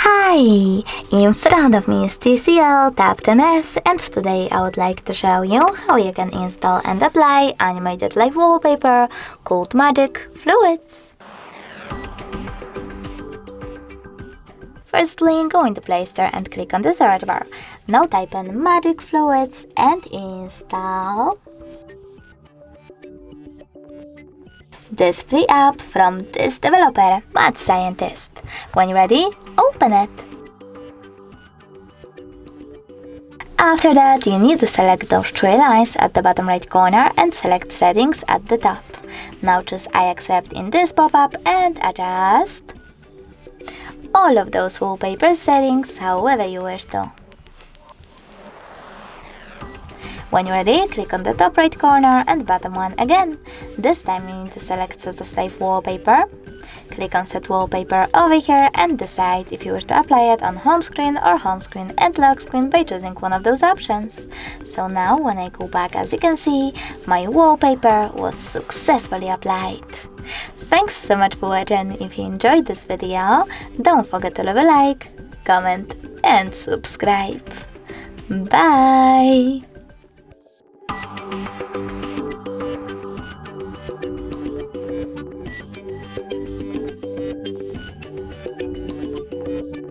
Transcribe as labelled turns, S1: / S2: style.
S1: Hi! In front of me is TCL Tab 10s, and today I would like to show you how you can install and apply animated live wallpaper called Magic Fluids. Firstly, go into Play Store and click on the search bar. Now type in Magic Fluids and install this free app from this developer, Mad Scientist. When you're ready, open it. After that, you need to select those three lines at the bottom right corner and select Settings at the top. Now choose I accept in this pop-up and adjust all of those wallpaper settings however you wish to. When you're ready, click on the top right corner and bottom one again. This time you need to select Set as Live Wallpaper. Click on Set Wallpaper over here and decide if you wish to apply it on home screen or home screen and lock screen by choosing one of those options. So now when I go back, as you can see, my wallpaper was successfully applied. Thanks so much for watching. If you enjoyed this video, don't forget to leave a like, comment and subscribe. Bye!